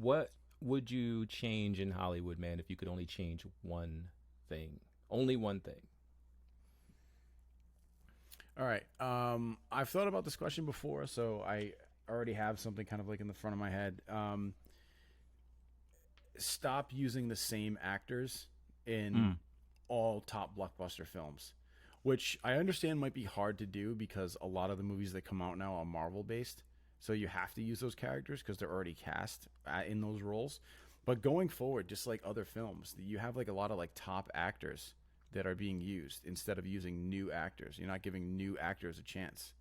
what would you change in Hollywood, man, if you could only change one thing? Only one thing. All right. I've thought about this question before, so I already have something kind of like in the front of my head. Stop using the same actors in Mm. all top blockbuster films, which I understand might be hard to do because a lot of the movies that come out now are Marvel based. So you have to use those characters because they're already cast in those roles. But going forward, just like other films, you have like a lot of like top actors that are being used instead of using new actors. You're not giving new actors a chance.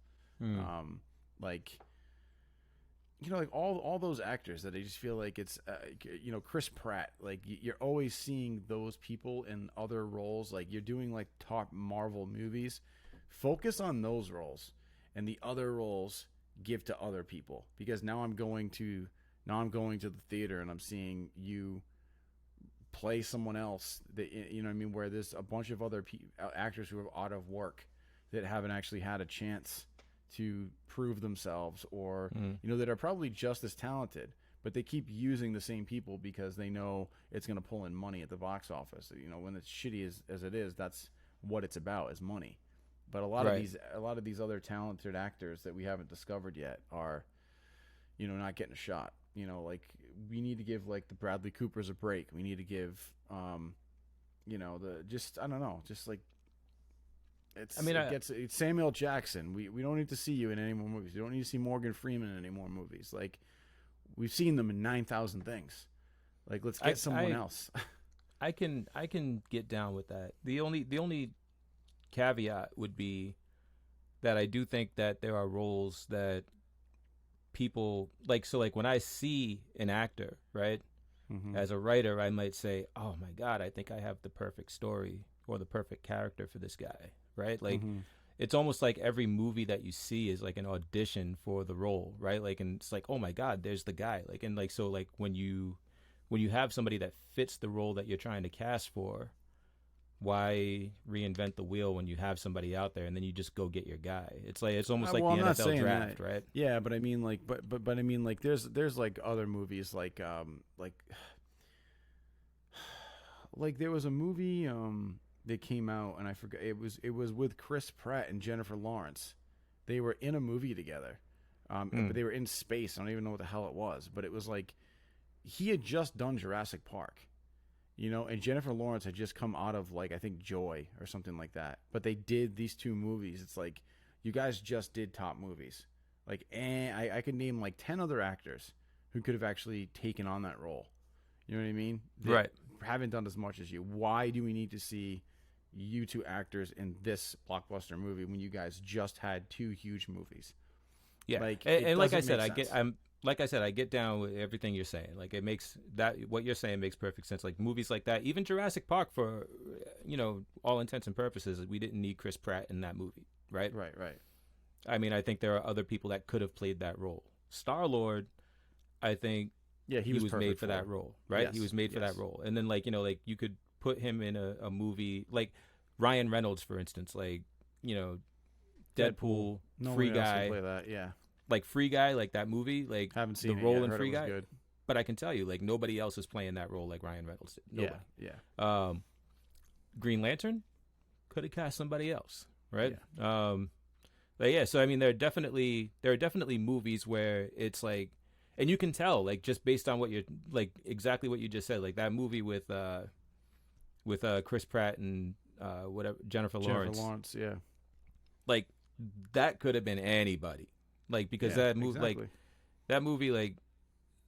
Mm. Um, like like all those actors that I just feel like it's Chris Pratt, like you're always seeing those people in other roles, like you're doing like top Marvel movies. Focus on those roles, and the other roles give to other people, because now I'm going to the theater and I'm seeing you play someone else that you know what I mean, where there's a bunch of other actors who are out of work that haven't actually had a chance to prove themselves, or Mm. that are probably just as talented, but they keep using the same people because they know it's going to pull in money at the box office. When it's shitty as it is, that's what it's about, is money. But a lot of Right. these other talented actors that we haven't discovered yet are not getting a shot. Like, we need to give like the Bradley Coopers a break. We need to give the just I don't know, just like I mean, it's Samuel Jackson. We don't need to see you in any more movies. We don't need to see Morgan Freeman in any more movies. Like, we've seen them in 9,000 things. Like, let's I, get someone I, else. I can get down with that. The only caveat would be that I do think that there are roles that people like. So like when I see an actor, right, hmm as a writer, I might say, "Oh my God, I think I have the perfect story or the perfect character for this guy." Right? Like, hmm it's almost like every movie that you see is like an audition for the role, right? Like, and it's like, oh my God, there's the guy. Like, and like, so like when you have somebody that fits the role that you're trying to cast for, why reinvent the wheel when you have somebody out there and then you just go get your guy? It's like, it's almost like Well, the I'm not NFL saying that. draft, right? Yeah, but I mean, like, but I mean, like, there's like other movies, like there was a movie that came out, and I forgot, it was with Chris Pratt and Jennifer Lawrence. They were in a movie together, but Mm. they were in space. I don't even know what the hell it was, but it was like he had just done Jurassic Park, and Jennifer Lawrence had just come out of, like, I think Joy or something like that. But they did these two movies. It's like, you guys just did top movies. Like, I could name like 10 other actors who could have actually taken on that role. You know what I mean? That Right. haven't done as much as you. Why do we need to see you two actors in this blockbuster movie when you guys just had two huge movies? Yeah. Like, And, it and like I doesn't said, make sense. I get down with everything you're saying. Like, it makes that, what you're saying makes perfect sense. Like, movies like that, even Jurassic Park, for all intents and purposes, we didn't need Chris Pratt in that movie, right? Right, right. I mean, I think there are other people that could have played that role. Star Lord, I think Yeah, he he was was made perfect for for that it. role, right? He Yes, was made for that yes. role. And then, like, like you could put him in a movie like Ryan Reynolds, for instance, like, you know, Deadpool. Deadpool, No Free one else can Guy, play that. Yeah. like Free Guy, like that movie, like Haven't the seen it role yet. in Heard it Free was Guy. good. But I can tell you, like, nobody else is playing that role like Ryan Reynolds did. Yeah, Nobody. yeah, Um, Green Lantern could have cast somebody else, right? yeah. But yeah, so I mean, there are definitely movies where it's like, and you can tell, like, just based on what you're, like, exactly what you just said, like that movie with Chris Pratt and whatever, Jennifer Jennifer Lawrence, Lawrence. Yeah, like, that could have been anybody, like, because yeah, like exactly. that movie, like,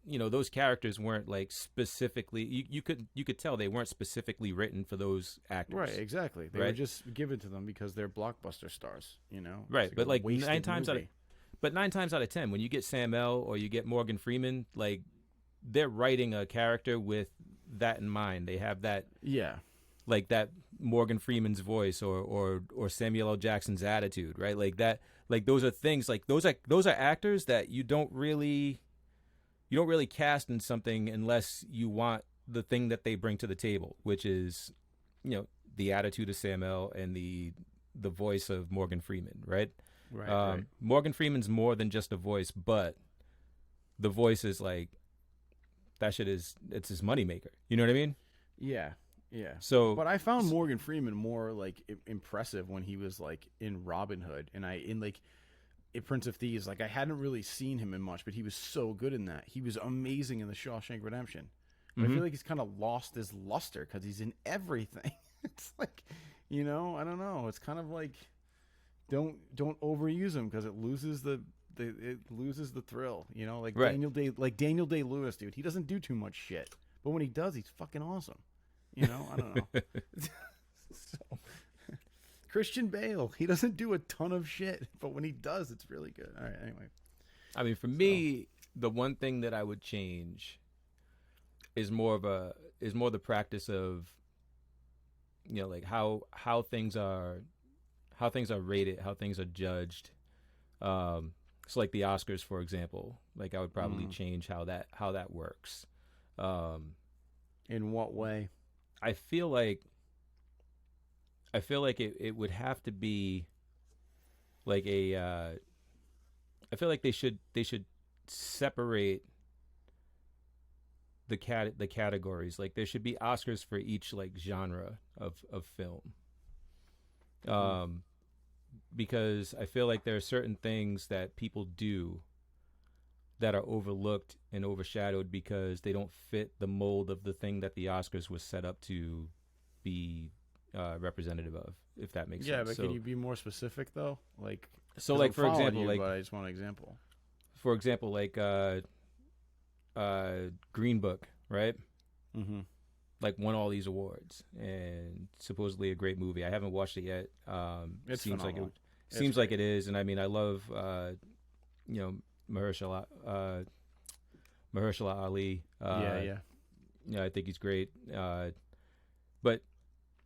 those characters weren't like specifically, you could tell they weren't specifically written for those Right, actors, exactly. They were right? just given to them because they're blockbuster stars. It's Right, like but a like nine wasted times out of movie. but 9 times out of 10, when you get Sam L or you get Morgan Freeman, like, they're writing a character with that in mind. They have that, Yeah, like, that Morgan Freeman's voice, or Samuel L. Jackson's attitude, right? Like that, like, those are things, like, those are actors that you don't really cast in something unless you want the thing that they bring to the table, which is, the attitude of Sam L and the voice of Morgan Freeman, right? right, right. Morgan Freeman's more than just a voice, but the voice is like that shit is it's his moneymaker. You know what I mean? Yeah, yeah. So, But I found Morgan Freeman more like impressive when he was like in Robin Hood, and in like in Prince of Thieves. Like I hadn't really seen him in much, but he was so good in that. He was amazing in the Shawshank Redemption. But I feel like he's kind of lost his luster because he's in everything. It's like, I don't know. It's kind of like don't overuse him because it loses the thrill. Like right. Daniel Day-Lewis, dude. He doesn't do too much shit, but when he does, he's fucking awesome. I don't know. So, Christian Bale, he doesn't do a ton of shit, but when he does, it's really good. All right, anyway. I mean, for me, the one thing that I would change is more the practice of, like how things are rated, how things are judged. So like the Oscars, for example, like I would probably change how that works. In what way? I feel like it would have to be like I feel like they should separate the categories. Like there should be Oscars for each like genre of film. Because I feel like there are certain things that people do that are overlooked and overshadowed because they don't fit the mold of the thing that the Oscars was set up to be representative of, if that makes sense. Yeah, but can you be more specific though? Like, so like for example, but I just want an example. For example, like Green Book, right? Mm-hmm. Like won all these awards and supposedly a great movie. I haven't watched it yet. It seems like it is, and I mean I love Mahershala Ali. Yeah, I think he's great. But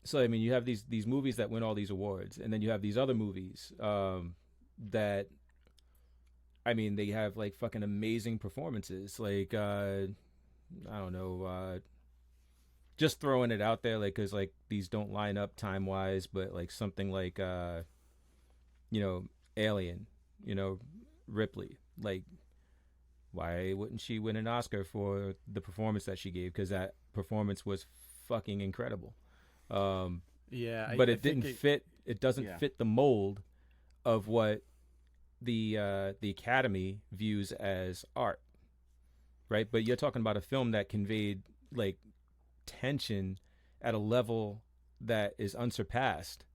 so I mean you have these movies that win all these awards, and then you have these other movies that, I mean, they have like fucking amazing performances. Like I don't know, just throwing it out there, like, because like these don't line up time wise, but like something like Alien, Ripley, like why wouldn't she win an Oscar for the performance that she gave? Because that performance was fucking incredible. Yeah, but it didn't fit. It doesn't fit the mold of what the Academy views as art, right? But you're talking about a film that conveyed like tension at a level that is unsurpassed,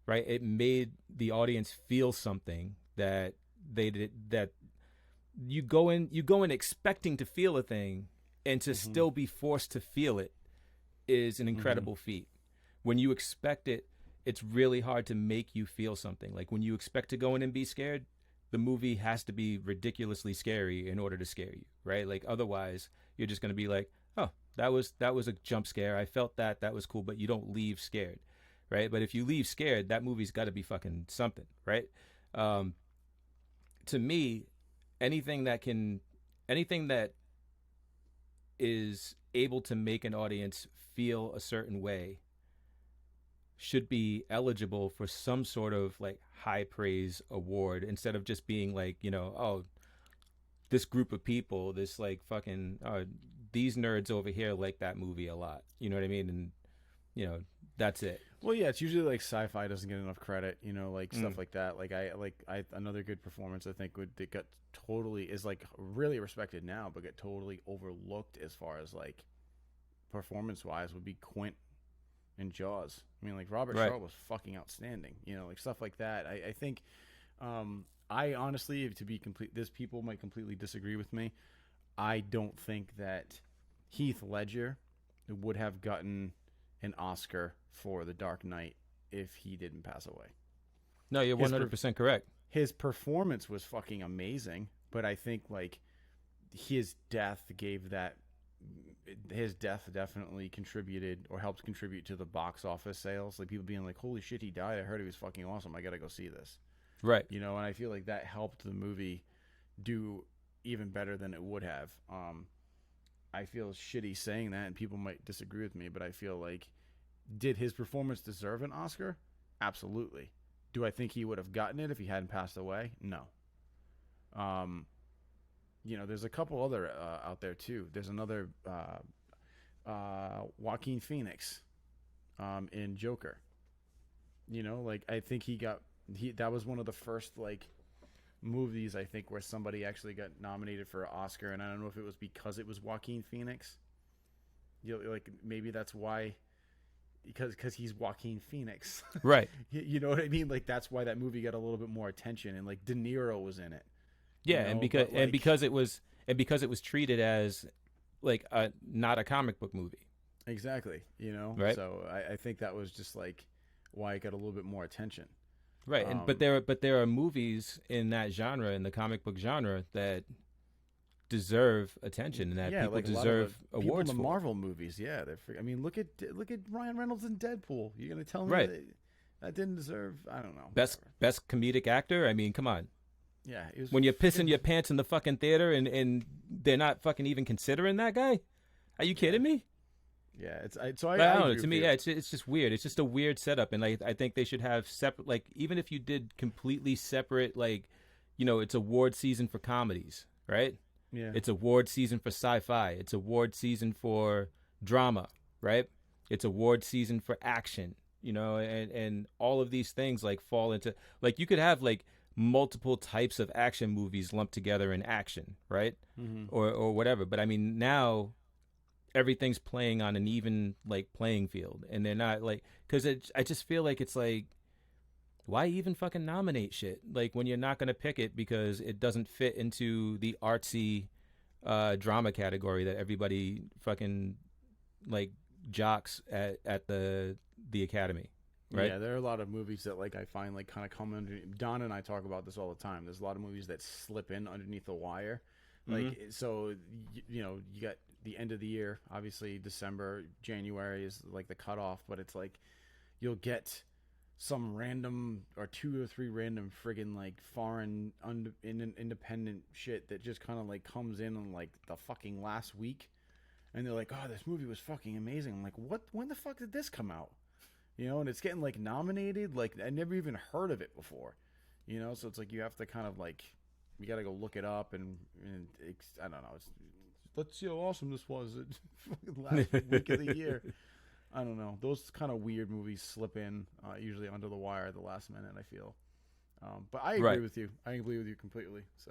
right? It made the audience feel something that they did, that you go in expecting to feel a thing, and to still be forced to feel it is an incredible feat. When you expect it, it's really hard to make you feel something. Like when you expect to go in and be scared, the movie has to be ridiculously scary in order to scare you, right? Like otherwise you're just going to be like, oh, that was a jump scare. I felt that was cool, but you don't leave scared, right? But if you leave scared, that movie's got to be fucking something, right? To me, anything that is able to make an audience feel a certain way should be eligible for some sort of like high praise award, instead of just being like, oh, this group of people, this like fucking these nerds over here like that movie a lot. You know what I mean? And that's it. Well, yeah, it's usually like sci-fi doesn't get enough credit, like stuff like that. Like I another good performance I think that got totally is like really respected now, but get totally overlooked as far as like performance wise would be Quint in Jaws. I mean, like Robert Shaw was fucking outstanding. Like stuff like that. I think I honestly, to be complete, this people might completely disagree with me. I don't think that Heath Ledger would have gotten an Oscar for The Dark Knight if he didn't pass away. No, you're 100% correct. His performance was fucking amazing, but I think like his death definitely contributed or helped contribute to the box office sales. Like people being like, holy shit, he died. I heard he was fucking awesome. I got to go see this. Right. And I feel like that helped the movie do even better than it would have. I feel shitty saying that, and people might disagree with me, but I feel like, did his performance deserve an Oscar? Absolutely. Do I think he would have gotten it if he hadn't passed away? No. You know, there's a couple other out there too. There's another Joaquin Phoenix in Joker. You know, like I think he that was one of the first like movies I think where somebody actually got nominated for an Oscar, and I don't know if it was because it was Joaquin Phoenix. You know, like maybe that's why, because he's Joaquin Phoenix. Right. You know what I mean? Like that's why that movie got a little bit more attention, and like De Niro was in it. Yeah, You and know, but like, because it was treated as like a not a comic book movie. exactly, you know. Right. So I think that was just like why it got a little bit more attention. Right. And Um, but there are movies in that genre, in the comic book genre, that deserve attention and that yeah, people like a lot of deserve the people in awards the for. Marvel movies. Yeah, I mean, look at Ryan Reynolds in Deadpool. You're gonna tell me Right. that didn't deserve? I don't know. Best Whatever. best comedic actor. I mean, come on. Yeah, it was When you're pissing freaking- your pants in the fucking theater and they're not fucking even considering that guy? Are you kidding me? Yeah, I But I I don't know. agree To with me, you. yeah, it's just weird. It's just a weird setup, and like I think they should have separate. Like even if you did completely separate, like it's award season for comedies, right? Yeah, It's award season for sci-fi. It's award season for drama, right? It's award season for action, and all of these things like fall into like you could have like multiple types of action movies lumped together in action, right? hmm Or whatever. But I mean now everything's playing on an even like playing field, and they're not like because I just feel like it's like why even fucking nominate shit like when you're not gonna pick it because it doesn't fit into the artsy drama category that everybody fucking like jocks at the academy, right? Yeah, there are a lot of movies that like I find like kind of come under. Don and I talk about this all the time. There's a lot of movies that slip in underneath the wire, like so. You know, you got the end of the year. Obviously, December, January is like the cutoff, but it's like you'll get some random or two or three random friggin' like foreign independent shit that just kind of like comes in on like the fucking last week, and they're like, "Oh, this movie was fucking amazing." I'm like, "What? When the fuck did this come out?" You know, and it's getting like nominated. Like I never even heard of it before. You know, so it's like you have to kind of like you got to go look it up and I don't know. Let's see how awesome this was. Last week of the year. I don't know. Those kind of weird movies slip in usually under the wire at the last minute. I feel, but I agree Right. with you. I agree with you completely. So